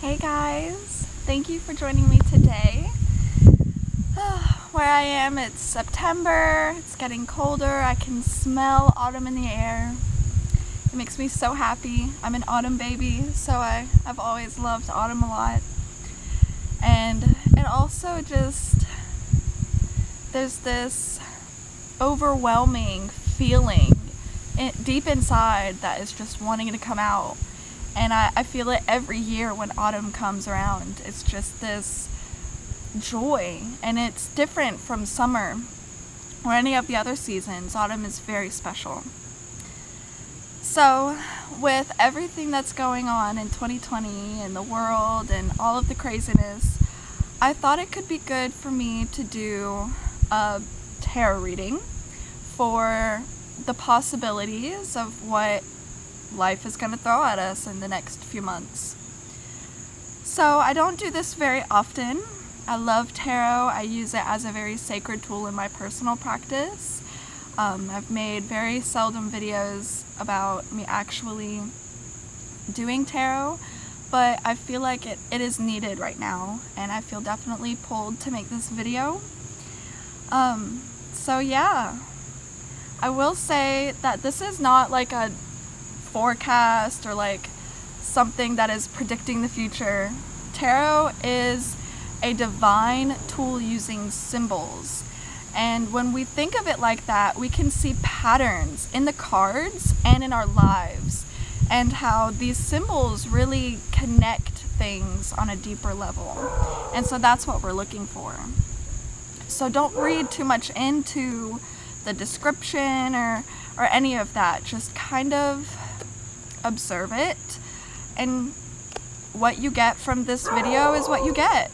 Hey guys, thank you for joining me today. Where I am, it's September, it's getting colder, I can smell autumn in the air. It makes me so happy. I'm an autumn baby, so I've always loved autumn a lot. And it also just, there's this overwhelming feeling deep inside that is just wanting to come out. And I feel it every year when autumn comes around. It's just this joy, and it's different from summer or any of the other seasons. Autumn is very special. So with everything that's going on in 2020 in the world and all of the craziness, I thought it could be good for me to do a tarot reading for the possibilities of what life is going to throw at us in the next few months. So I don't do this very often. I love tarot. I use it as a very sacred tool in my personal practice. I've made very seldom videos about me actually doing tarot, but I feel like it is needed right now, and I feel definitely pulled to make this video. So yeah, I will say that this is not like a forecast or like something that is predicting the future. Tarot is a divine tool using symbols, and when we think of it like that, we can see patterns in the cards and in our lives, and how these symbols really connect things on a deeper level. And so that's what we're looking for. So don't read too much into the description or any of that. Just kind of observe it, and what you get from this video is what you get.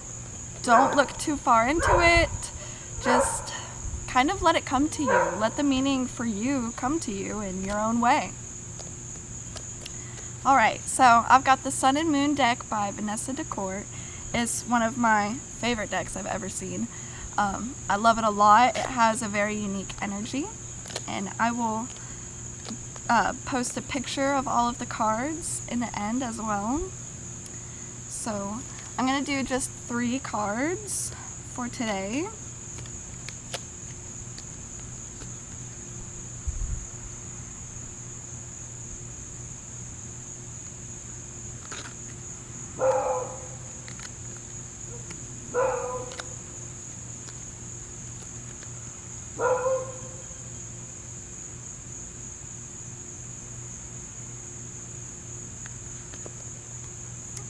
Don't look too far into it. Just kind of let it come to you. Let the meaning for you come to you in your own way. Alright, so I've got the Sun and Moon deck by Vanessa DeCourt. It's one of my favorite decks I've ever seen. I love it a lot. It has a very unique energy, and I will post a picture of all of the cards in the end as well. So I'm going to do just 3 cards for today.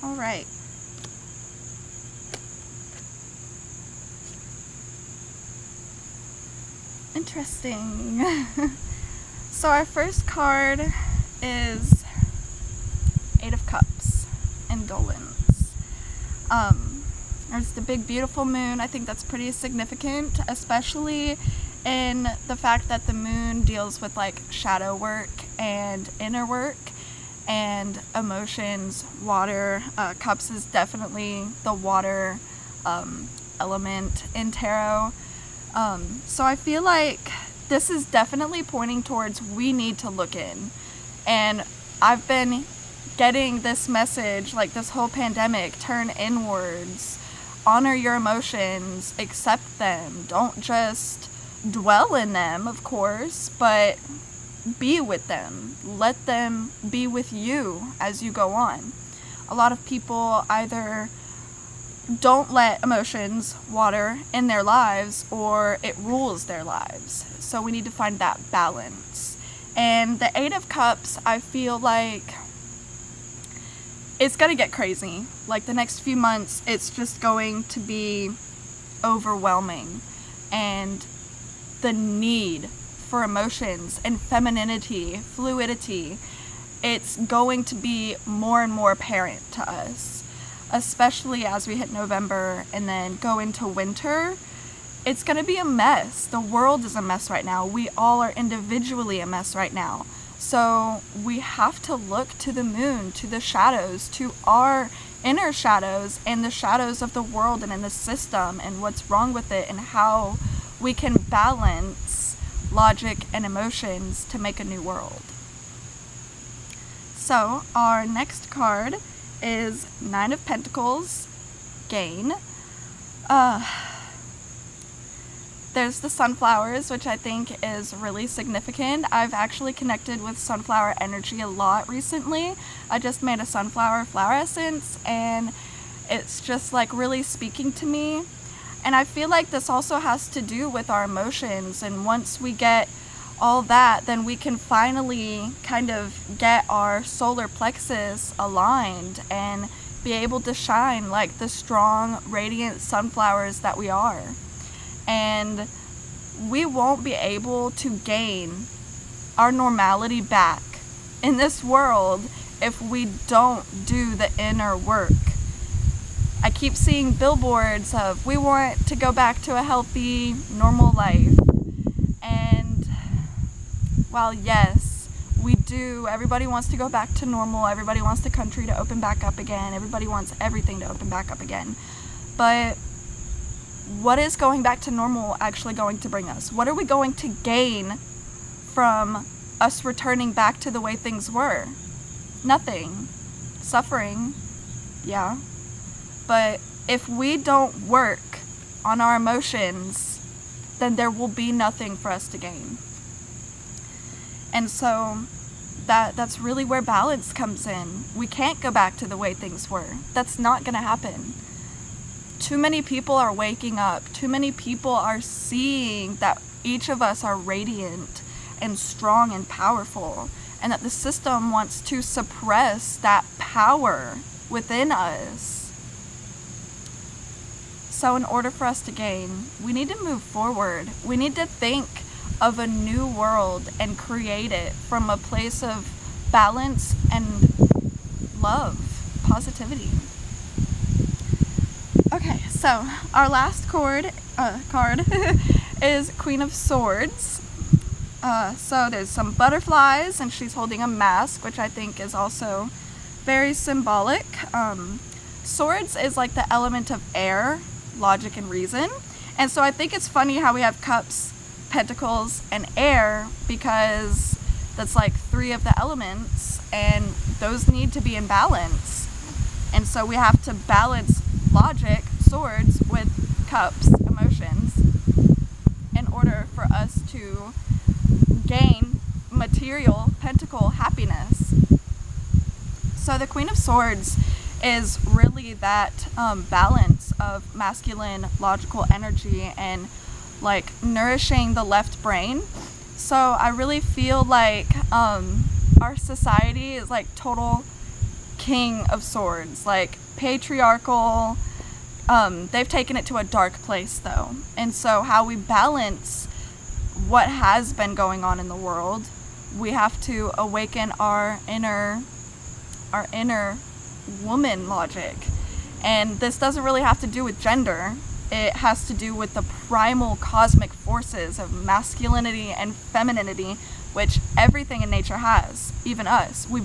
All right. Interesting. So our first card is 8 of Cups, Indolence. There's the big beautiful moon. I think that's pretty significant, especially in the fact that the moon deals with like shadow work and inner work and emotions. Water, cups is definitely the water element in tarot. So I feel like this is definitely pointing towards we need to look in. And I've been getting this message like this whole pandemic: turn inwards, honor your emotions, accept them, don't just dwell in them, of course, but be with them. Let them be with you as you go on. A lot of people either don't let emotions, water, in their lives, or it rules their lives. So we need to find that balance. And the 8 of Cups, I feel like it's gonna get crazy. Like the next few months, it's just going to be overwhelming. And the need for emotions and femininity, fluidity, it's going to be more and more apparent to us, especially as we hit November and then go into winter. It's going to be a mess. The world is a mess right now. We all are individually a mess right now. So we have to look to the moon, to the shadows, to our inner shadows and the shadows of the world and in the system and what's wrong with it, and how we can balance logic and emotions to make a new world. So our next card is 9 of Pentacles, gain. There's the sunflowers, which I think is really significant. I've actually connected with sunflower energy a lot recently. I just made a sunflower flower essence, and it's just like really speaking to me. And I feel like this also has to do with our emotions, and once we get all that, then we can finally kind of get our solar plexus aligned and be able to shine like the strong, radiant sunflowers that we are. And we won't be able to gain our normality back in this world if we don't do the inner work. I keep seeing billboards of, we want to go back to a healthy, normal life. And while yes, we do, everybody wants to go back to normal, everybody wants the country to open back up again, everybody wants everything to open back up again. But what is going back to normal actually going to bring us? What are we going to gain from us returning back to the way things were? Nothing. Suffering, yeah. But if we don't work on our emotions, then there will be nothing for us to gain. And so that's really where balance comes in. We can't go back to the way things were. That's not going to happen. Too many people are waking up. Too many people are seeing that each of us are radiant and strong and powerful, and that the system wants to suppress that power within us. So in order for us to gain, we need to move forward. We need to think of a new world and create it from a place of balance and love, positivity. Okay, so our last card is Queen of Swords. So there's some butterflies, and she's holding a mask, which I think is also very symbolic. Swords is like the element of air, logic, and reason. And so I think it's funny how we have cups, pentacles, and air, because that's like 3 of the elements, and those need to be in balance. And so we have to balance logic, swords, with cups, emotions, in order for us to gain material, pentacle, happiness. So the Queen of Swords is really that balance of masculine, logical energy and like nourishing the left brain. So I really feel like our society is like total King of Swords, like patriarchal. They've taken it to a dark place though. And so how we balance what has been going on in the world, we have to awaken our inner woman logic. And this doesn't really have to do with gender. It has to do with the primal cosmic forces of masculinity and femininity, which everything in nature has, even us. We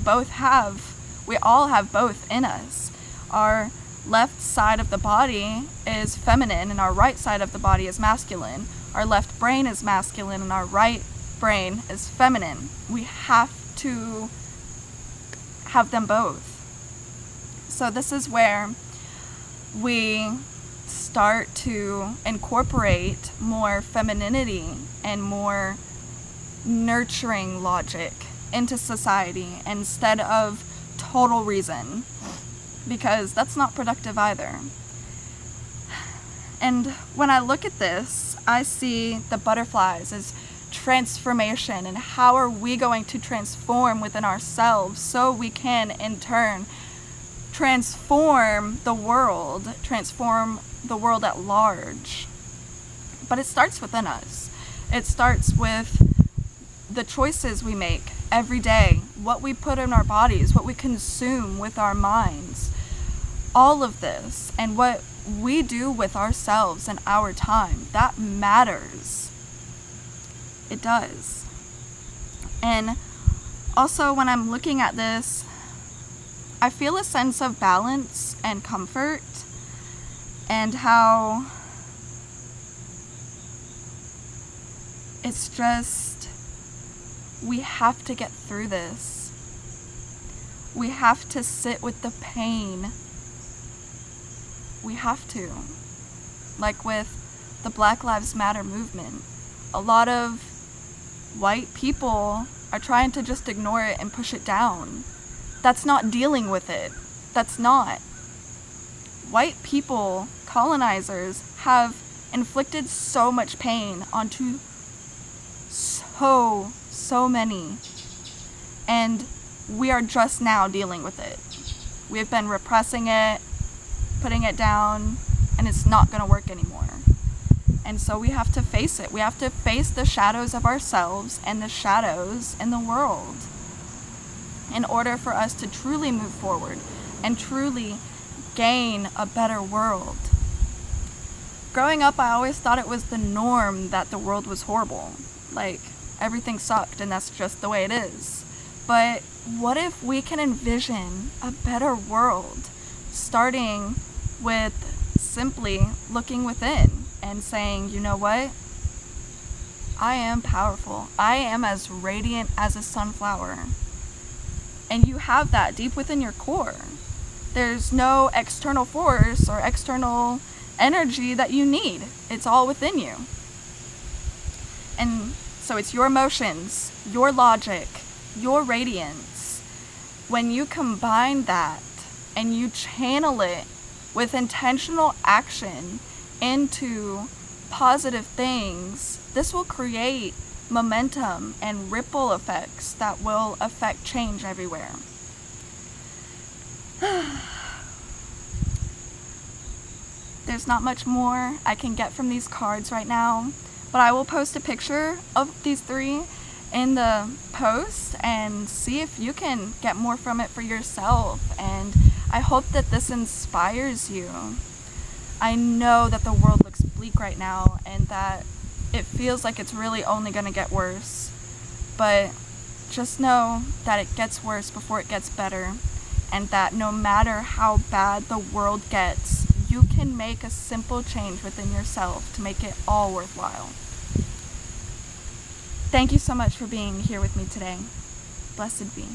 all have both in us. Our left side of the body is feminine and our right side of the body is masculine. Our left brain is masculine and our right brain is feminine. We have to have them both. So this is where we start to incorporate more femininity and more nurturing logic into society instead of total reason, because that's not productive either. And when I look at this, I see the butterflies as transformation, and how are we going to transform within ourselves so we can in turn transform the world at large. But it starts within us. It starts with the choices we make every day, what we put in our bodies, what we consume with our minds, all of this, and what we do with ourselves and our time, that matters. It does. And also when I'm looking at this, I feel a sense of balance and comfort, and how it's just, we have to get through this. We have to sit with the pain. We have to. Like with the Black Lives Matter movement, a lot of white people are trying to just ignore it and push it down. That's not dealing with it. That's not. White people, colonizers, have inflicted so much pain onto so many. And we are just now dealing with it. We've been repressing it, putting it down, and it's not going to work anymore. And so we have to face it. We have to face the shadows of ourselves and the shadows in the world in order for us to truly move forward and truly gain a better world. Growing up, I always thought it was the norm that the world was horrible. Like, everything sucked and that's just the way it is. But what if we can envision a better world, starting with simply looking within and saying, you know what? I am powerful. I am as radiant as a sunflower. And you have that deep within your core. There's no external force or external energy that you need. It's all within you. And so it's your emotions, your logic, your radiance. When you combine that and you channel it with intentional action into positive things, this will create momentum and ripple effects that will affect change everywhere. There's not much more I can get from these cards right now, but I will post a picture of these three in the post and see if you can get more from it for yourself. And I hope that this inspires you. I know that the world looks bleak right now and that it feels like it's really only going to get worse. But just know that it gets worse before it gets better, and that no matter how bad the world gets, you can make a simple change within yourself to make it all worthwhile. Thank you so much for being here with me today. Blessed be.